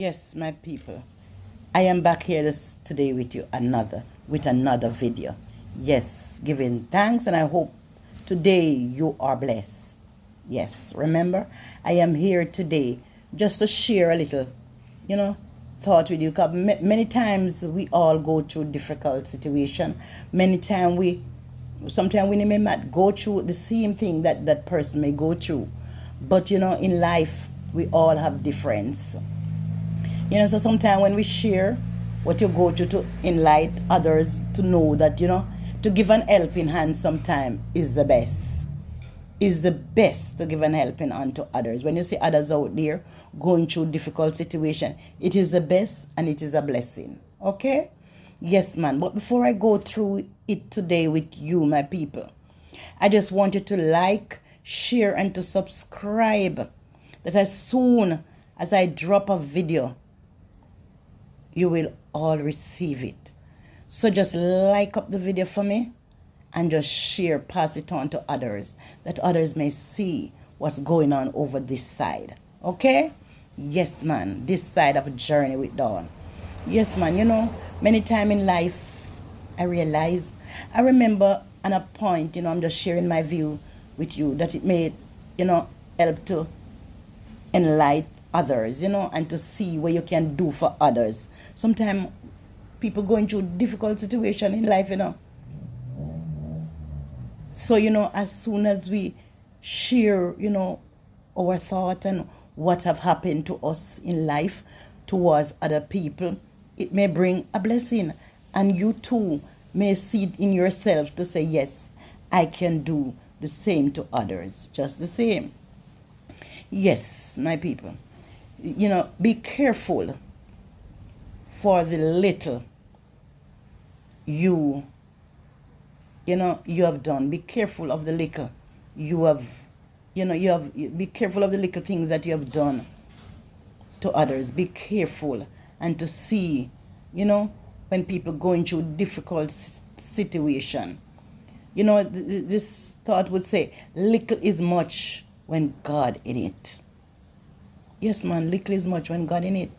Yes, my people, I am back here today with you with another video. Yes, giving thanks, and I hope today you are blessed. Yes, remember, I am here today just to share a little, you know, thought with you. Because many times we all go through difficult situation. Sometimes we may not go through the same thing that person may go through, but in life we all have difference. So sometimes when we share what you go through to enlighten others to know that, to give an helping hand sometime is the best. Is the best to give an helping hand to others. When you see others out there going through difficult situation, it is the best and it is a blessing. Okay? Yes, man. But before I go through it today with you, my people, I just want you to like, share, and to subscribe. That as soon as I drop a video, you will all receive it. So just like up the video for me and just share, pass it on to others, that others may see what's going on over this side. Okay? Yes, man. This side of a journey with Dawn. Yes, man. Many times in life, I remember at a point, I'm just sharing my view with you, that it may, help to enlighten others, and to see what you can do for others. Sometimes people going through difficult situation in life, So, as soon as we share, our thought and what have happened to us in life towards other people, it may bring a blessing. And you too may see it in yourself to say, yes, I can do the same to others. Just the same. Yes, my people. Be careful for the little you have done. Be careful of the little be careful of the little things that you have done to others. Be careful and to see, when people going through difficult situation. This thought would say, little is much when God in it. Yes, man, little is much when God in it.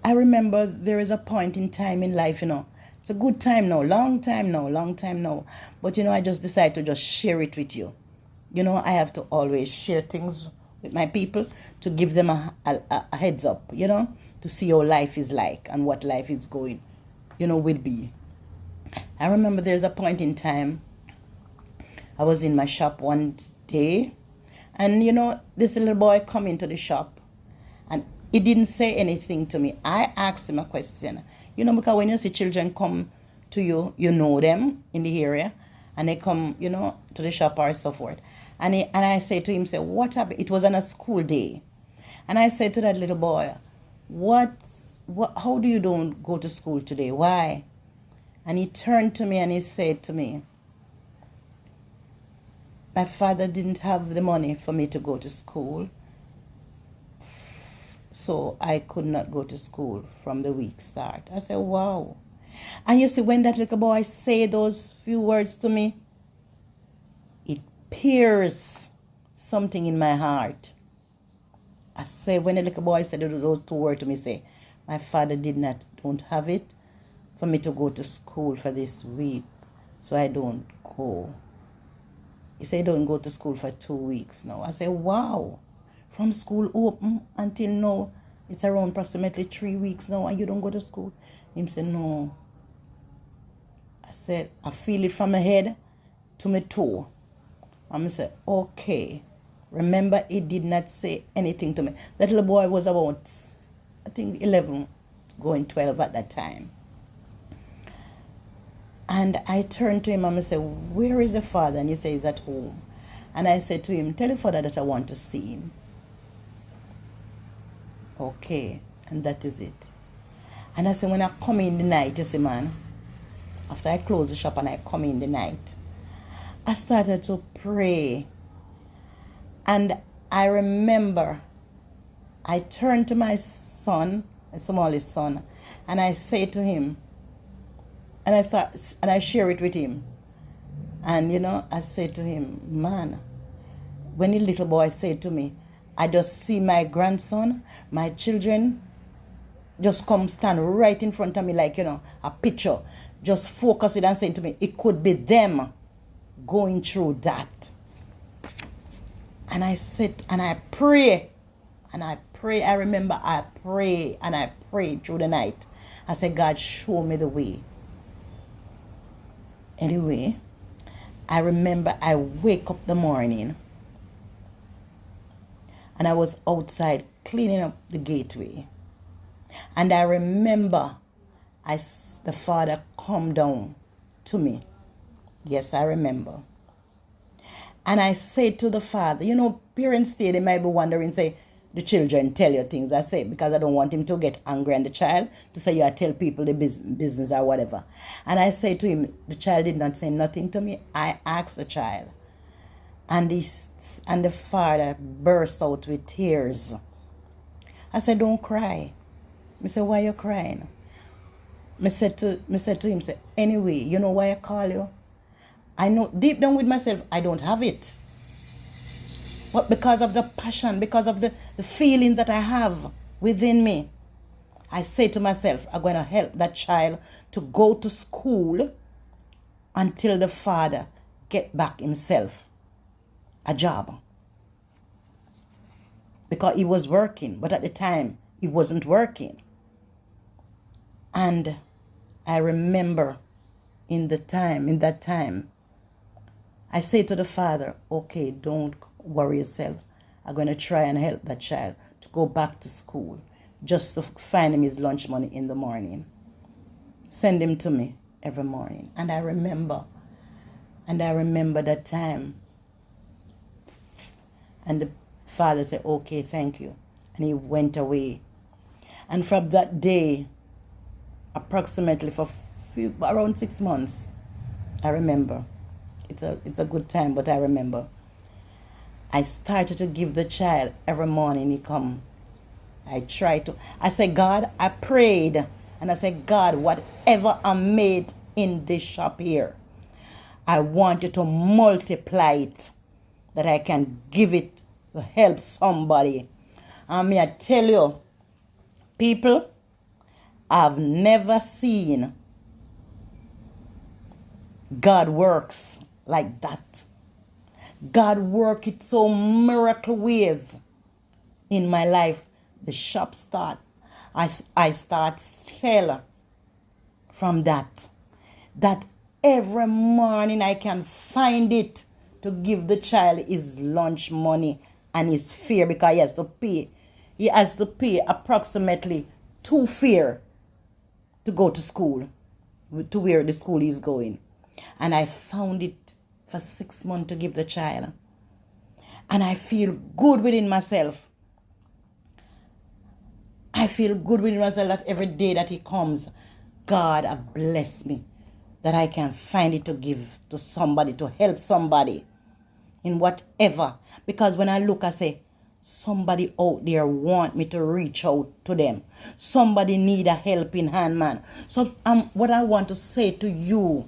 I remember there is a point in time in life, it's a good time now, long time now. But, I just decided to just share it with you. I have to always share things with my people to give them a heads up, to see how life is like and what life is going, will be. I remember there's a point in time I was in my shop one day, and, this little boy come into the shop, and he didn't say anything to me. I asked him a question. Because when you see children come to you, you know them in the area, and they come, to the shop or so forth. And I said to him, what happened? It was on a school day. And I said to that little boy, how do you don't go to school today? Why? And he turned to me and he said to me, my father didn't have the money for me to go to school, so I could not go to school from the week start. I said, wow. And you see, when that little boy said those few words to me, it pierced something in my heart. I say, when the little boy said those two words to me, say, my father don't have it for me to go to school for this week, so I don't go. He said, don't go to school for 2 weeks now. I said, wow. From school open until now, it's around approximately 3 weeks now, and you don't go to school? Him said, no. I said, I feel it from my head to my toe. And I said, okay. Remember, he did not say anything to me. That little boy was about, I think, 11, going 12 at that time. And I turned to him and I said, where is the father? And he said, he's at home. And I said to him, tell the father that I want to see him. Okay, and that is it. And I said, when I come in the night, you see, man, after I close the shop and I come in the night, I started to pray. And I remember I turned to my son, my smallest son, and I say to him, and I share it with him. And I said to him, man, when the little boy said to me, I just see my grandson, my children, just come stand right in front of me like, a picture. Just focus it and saying to me, it could be them going through that. And I sit and I pray. And I pray. I remember I pray and I prayed through the night. I said, God, show me the way. Anyway, I remember I wake up the morning and I was outside cleaning up the gateway. And I remember the Father come down to me. Yes, I remember. And I said to the Father, parents they might be wondering, say, the children tell you things. I say, because I don't want him to get angry on the child, to say, I tell people the business or whatever. And I say to him, the child did not say nothing to me. I asked the child. And the Father burst out with tears. I said, don't cry. I said, why you crying? I said to him, say, anyway, you know why I call you? I know deep down with myself, I don't have it. But because of the passion, because of the feelings that I have within me, I say to myself, I'm going to help that child to go to school until the Father get back himself a job. Because he was working, but at the time, he wasn't working. And I remember in that time, I say to the Father, okay, don't worry yourself. I'm going to try and help that child to go back to school, just to find him his lunch money in the morning. Send him to me every morning. And I remember that time. And the Father said, okay, thank you. And he went away. And from that day, approximately for around 6 months, I remember. It's a good time, but I remember. I started to give the child every morning he come. I said, God, I prayed. And I said, God, whatever I made in this shop here, I want you to multiply it, that I can give it to help somebody. And may I tell you, people, I've never seen God works like that. God work it so miracle ways in my life. The shop start. I start sell from that. That every morning I can find it to give the child his lunch money and his fare, because he has to pay. He has to pay approximately 2 fare to go to school, to where the school is going. And I found it for 6 months to give the child. And I feel good within myself. I feel good within myself that every day that he comes, God have blessed me, that I can find it to give to somebody, to help somebody in whatever. Because when I look, I say, somebody out there want me to reach out to them. Somebody need a helping hand, man. So what I want to say to you,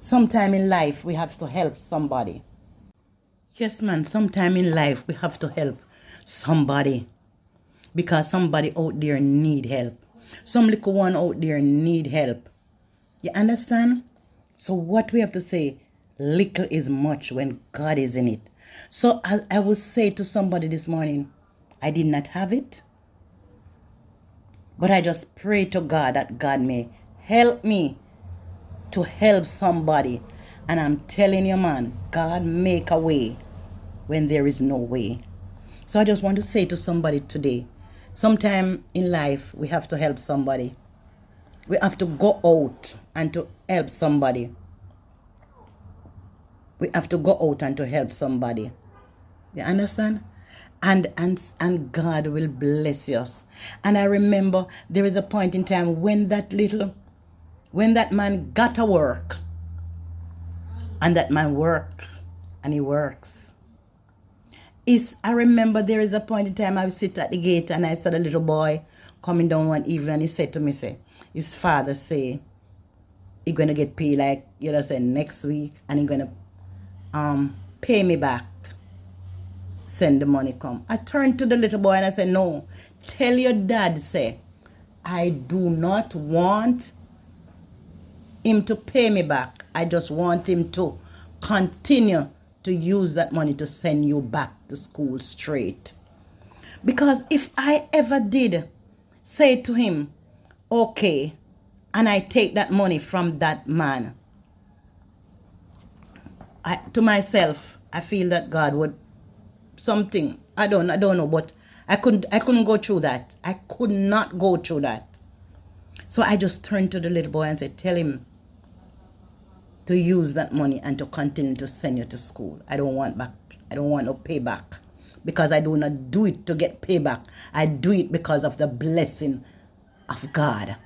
sometime in life we have to help somebody. Yes, man, sometime in life we have to help somebody. Because somebody out there need help. Some little one out there need help. You understand? So what we have to say, little is much when God is in it. So I will say to somebody this morning, I did not have it. But I just pray to God that God may help me to help somebody. And I'm telling you, man, God make a way when there is no way. So I just want to say to somebody today, sometime in life we have to help somebody. We have to go out and to help somebody. We have to go out and to help somebody. You understand? And God will bless us. And I remember there is a point in time when that man got to work. And that man worked. And he works. I remember there is a point in time I would sit at the gate and I saw the little boy coming down one evening, and he said to me, his father say, he's going to get paid like, say next week, and he's going to pay me back send the money come. I turned to the little boy and I said, no, tell your dad, say, I do not want him to pay me back. I just want him to continue to use that money to send you back to school straight. Because if I ever did say to him, okay, and I take that money from that man, to myself, I feel that God would something. I don't know, but I couldn't go through that. I could not go through that. So I just turned to the little boy and said, tell him to use that money and to continue to send you to school. I don't want back. I don't want no payback. Because I do not do it to get payback. I do it because of the blessing of God.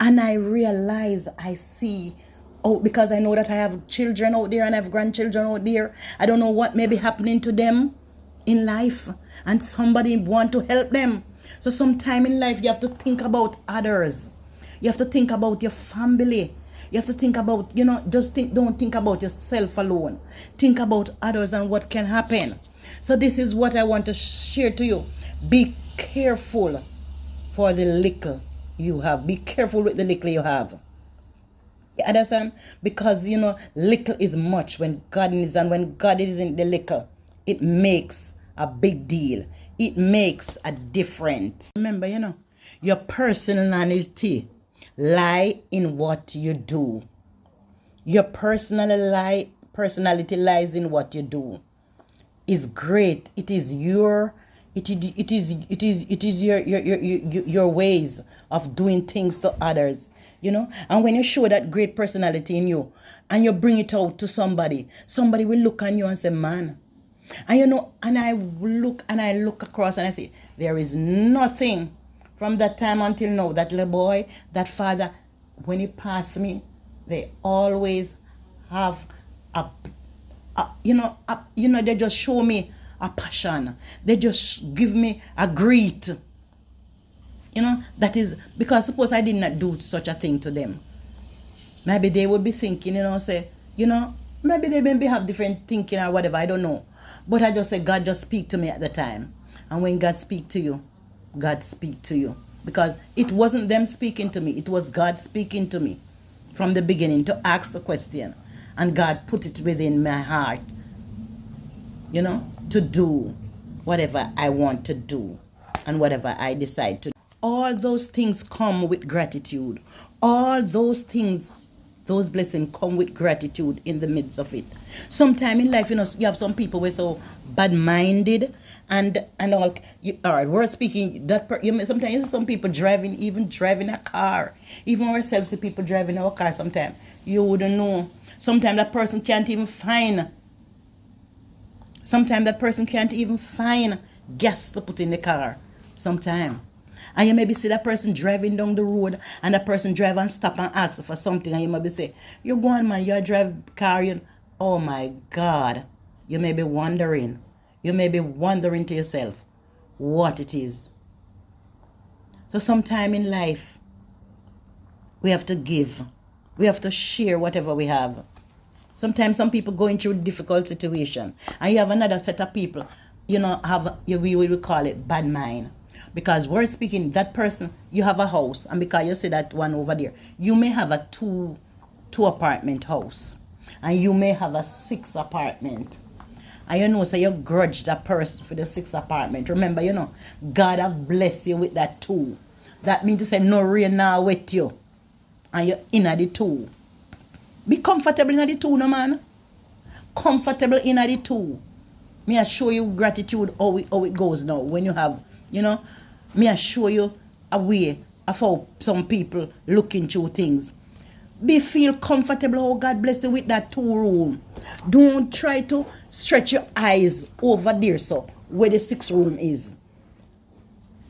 And I realize, I see, oh, because I know that I have children out there and I have grandchildren out there. I don't know what may be happening to them in life. And somebody want to help them. So sometime in life, you have to think about others. You have to think about your family. You have to think about, don't think about yourself alone. Think about others and what can happen. So this is what I want to share to you. Be careful for the little you have. Be careful with the little you have. You understand? Because, little is much when God is, and when God is in the little, it makes a big deal. It makes a difference. Remember, your personality lie in what you do. Your personality lies in what you do. Is great. It is your your ways of doing things to others, and when you show that great personality in you and you bring it out to somebody will look on you and say, man. And and I look across and I say, there is nothing from that time until now, that little boy, that father, when he passed me, they always have they just show me a passion. They just give me a greet. That is because suppose I did not do such a thing to them. Maybe they would be thinking, maybe they maybe have different thinking or whatever, I don't know. But I just say, God just speak to me at the time. And when God speak to you, God speak to you. Because it wasn't them speaking to me, it was God speaking to me from the beginning to ask the question. And God put it within my heart, to do whatever I want to do and whatever I decide to do. All those things come with gratitude. All those things, those blessings come with gratitude in the midst of it. Sometime in life, you have some people who are so bad-minded and all. All right, we're speaking that sometimes you see some people driving a car. Even ourselves, see people driving our car sometimes. You wouldn't know. Sometimes that person can't even find gas to put in the car. Sometimes. And you maybe see that person driving down the road and that person drive and stop and ask for something, and you maybe say, you go on, man, you drive car, oh my God. You may be wondering to yourself what it is. So sometime in life, we have to give. We have to share whatever we have. Sometimes some people going through difficult situation, and you have another set of people, we will call it bad mind. Because we're speaking, that person, you have a house, and because you see that one over there, you may have a two apartment house, and you may have a 6 apartment. And so you grudge that person for the 6 apartment. Remember, God have blessed you with that 2. That means to say no rain now wet you. And you're in the 2. Be comfortable in the 2, no man. Comfortable in the 2. Me I show you gratitude how it goes now. When you have, me I show you a way of how some people looking through things. Feel comfortable how God bless you with that 2 room. Don't try to stretch your eyes over there, so where the 6 room is.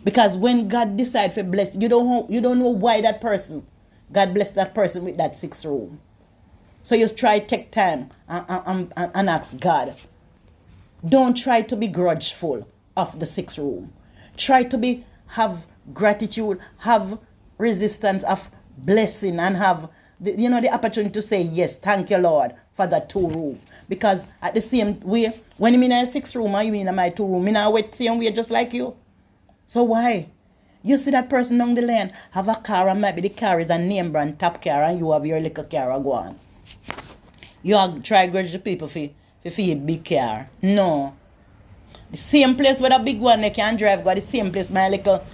Because when God decide to bless you, you don't know why that person, God bless that person with that 6 room. So you try to take time and ask God. Don't try to be grudgeful of the 6 room. Try to have gratitude, have resistance of blessing, and have the opportunity to say, yes, thank you, Lord, for that 2 room. Because at the same way, when I'm in a 6 room and you in my 2 room, I wait the same way just like you. So why? You see that person down the lane have a car and maybe the car is a name brand top car and you have your little car go on. You have try grudge the people for a big car. No. The same place where the big one they can drive go, the same place my little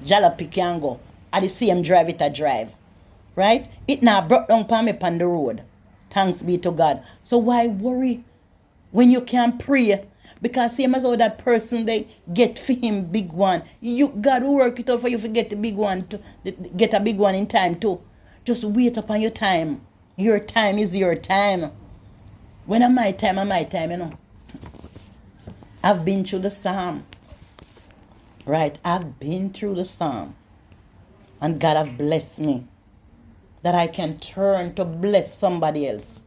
jalopy can go. At the same drive it a drive. Right? It now brought down for me on the road. Thanks be to God. So why worry when you can pray? Because same as how that person they get for him big one. God will work it out for you to get the big one to get a big one in time too. Just wait upon your time. Your time is your time. When am my time, you know. I've been through the storm. Right? I've been through the storm. And God have blessed me. That I can turn to bless somebody else.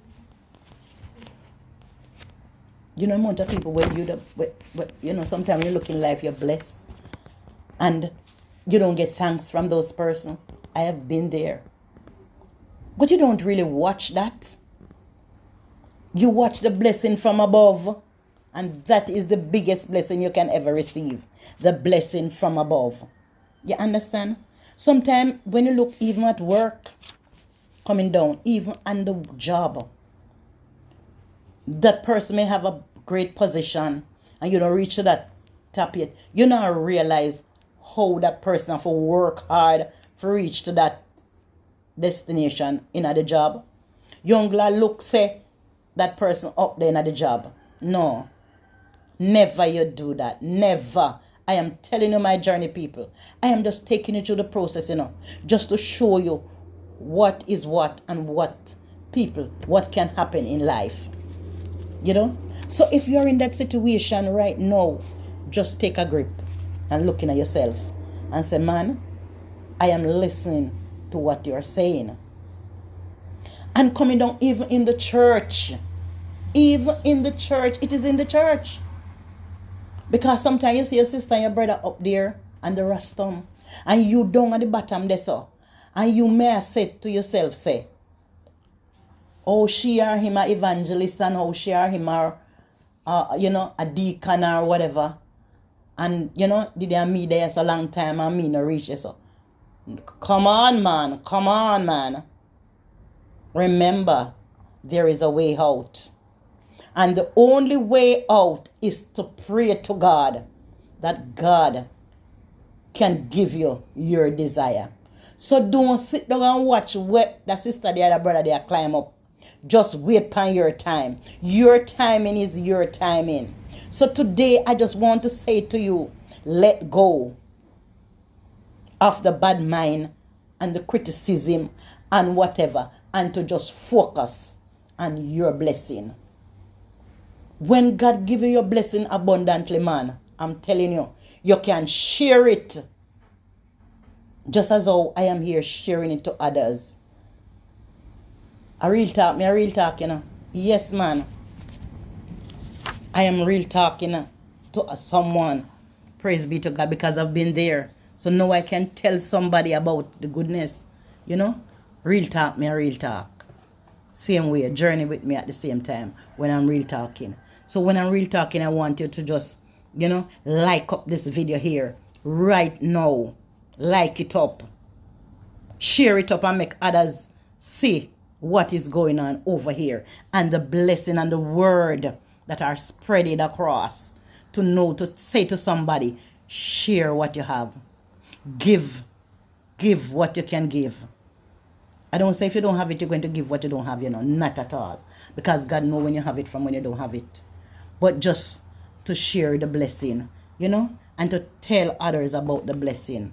You know, amount of people when sometimes you look in life, you're blessed. And you don't get thanks from those persons. I have been there. But you don't really watch that. You watch the blessing from above. And that is the biggest blessing you can ever receive. The blessing from above. You understand? Sometimes when you look even at work, coming down, even on the job, that person may have a great position and you don't reach to that top yet. You don't realize how that person have to work hard to reach to that destination in the job. You don't look say that person up there in the job. No. Never you do that. Never. I am telling you my journey, people. I am just taking you through the process, just to show you what is what and what can happen in life. So if you're in that situation right now, just take a grip and looking at yourself and say, man, I am listening to what you're saying. And coming down even in the church. Even in the church. It is in the church. Because sometimes you see your sister and your brother up there and the rastum. And you down at the bottom there so. And you may say to yourself, say, oh, she or him are evangelist and how she or him are, a deacon or whatever. And, did they meet there so long time and me no reach there so. Come on, man. Come on, man. Remember, there is a way out. And the only way out is to pray to God that God can give you your desire. So don't sit down and watch what the sister, the other brother, they climb up. Just wait for your time. Your timing is your timing. So today, I just want to say to you, let go of the bad mind and the criticism and whatever, and to just focus on your blessing. When God gives you your blessing abundantly, man, I'm telling you, you can share it. Just as how I am here sharing it to others. A real talk, Yes, man. I am real talking to someone. Praise be to God, because I've been there. So now I can tell somebody about the goodness. Real talk. Same way, journey with me at the same time when I'm real talking. So when I'm real talking, I want you to just, like up this video here right now. Like it up. Share it up and make others see what is going on over here. And the blessing and the word that are spreading across. To say to somebody, share what you have. Give what you can give. I don't say if you don't have it, you're going to give what you don't have, not at all. Because God knows when you have it from when you don't have it. But just to share the blessing, and to tell others about the blessing.